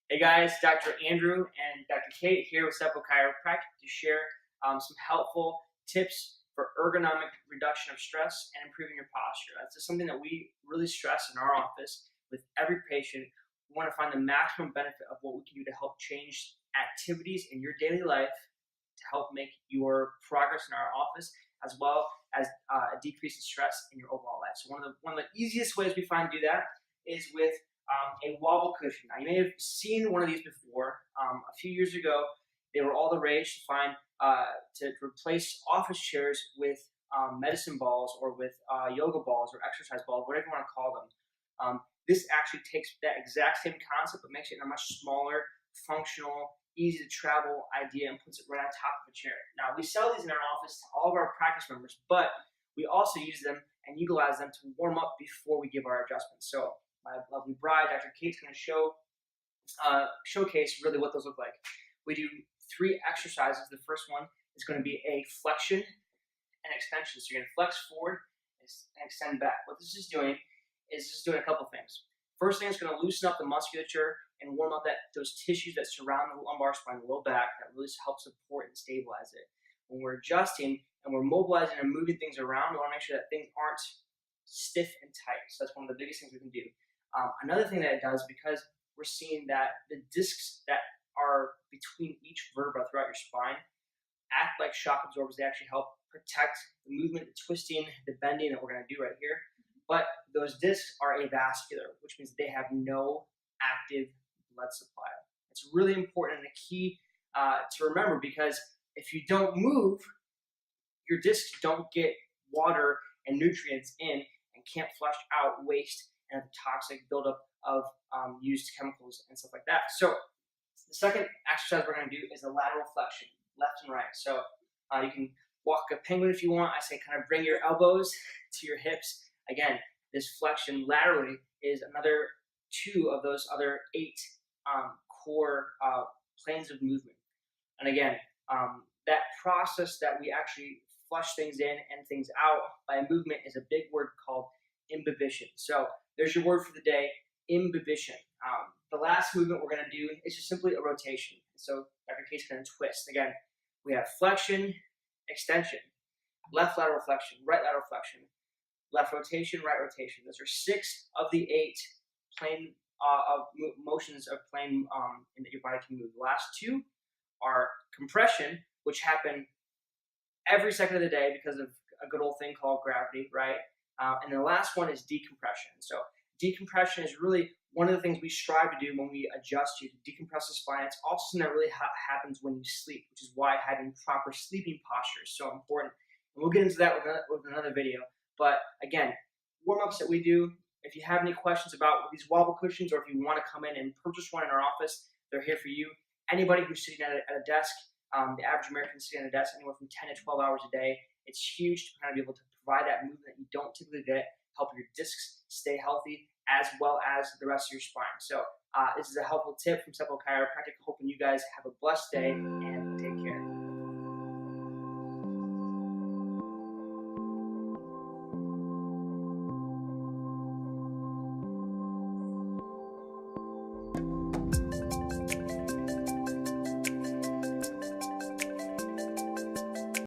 Hey guys, Dr. Andrew and Dr. Kate here with Seppo Chiropractic to share some helpful tips for ergonomic reduction of stress and improving your posture. That's just something that we really stress in our office with every patient. We want to find the maximum benefit of what we can do to help change activities in your daily life to help make your progress in our office as well as a decrease in stress in your overall life. So one of the easiest ways we find to do that is with a wobble cushion. Now, you may have seen one of these before. A few years ago, they were all the rage to find to replace office chairs with medicine balls or with yoga balls or exercise balls, whatever you want to call them. This actually takes that exact same concept but makes it in a much smaller, functional, easy to travel idea and puts it right on top of a chair. Now, we sell these in our office to all of our practice members, but we also use them and utilize them to warm up before we give our adjustments. So my lovely bride, Dr. Kate's going to showcase really what those look like. We do 3 exercises. The first one is going to be a flexion and extension. So you're going to flex forward and extend back. What this is doing is just doing a couple things. First thing, it's going to loosen up the musculature and warm up those tissues that surround the lumbar spine, the low back, that really helps support and stabilize it. When we're adjusting and we're mobilizing and moving things around, we want to make sure that things aren't stiff and tight. So that's one of the biggest things we can do. Another thing that it does, because we're seeing that the discs that are between each vertebra throughout your spine act like shock absorbers. They actually help protect the movement, the twisting, the bending that we're going to do right here. But those discs are avascular, which means they have no active blood supply. It's really important and a key to remember, because if you don't move, your discs don't get water and nutrients in and can't flush out waste and toxic buildup of used chemicals and stuff like that. So the second exercise we're going to do is a lateral flexion, left and right. So you can walk a penguin if you want. I say kind of bring your elbows to your hips. Again, this flexion laterally is another 2 of those other 8 core planes of movement. And again, that process that we actually flush things in and things out by movement is a big word called imbibition. So there's your word for the day, imbibition. The last movement we're going to do is just simply a rotation. So Dr. Kate's going to twist. Again, we have flexion, extension, left lateral flexion, right lateral flexion, left rotation, right rotation. Those are 6 of the 8 plane of motions of plane that your body can move. The last 2 are compression, which happen every second of the day because of a good old thing called gravity, right? And the last one is decompression. So decompression is really one of the things we strive to do when we adjust you to decompress the spine. It's also something that really happens when you sleep, which is why having proper sleeping posture is so important. And we'll get into that with another video. But again, warm-ups that we do, if you have any questions about these wobble cushions or if you want to come in and purchase one in our office, they're here for you. Anybody who's sitting at a desk, the average American is sitting at a desk anywhere from 10 to 12 hours a day. It's huge to kind of be able to provide that movement that you don't typically get, help your discs stay healthy, as well as the rest of your spine. So this is a helpful tip from Seppo Chiropractic. Hoping you guys have a blessed day and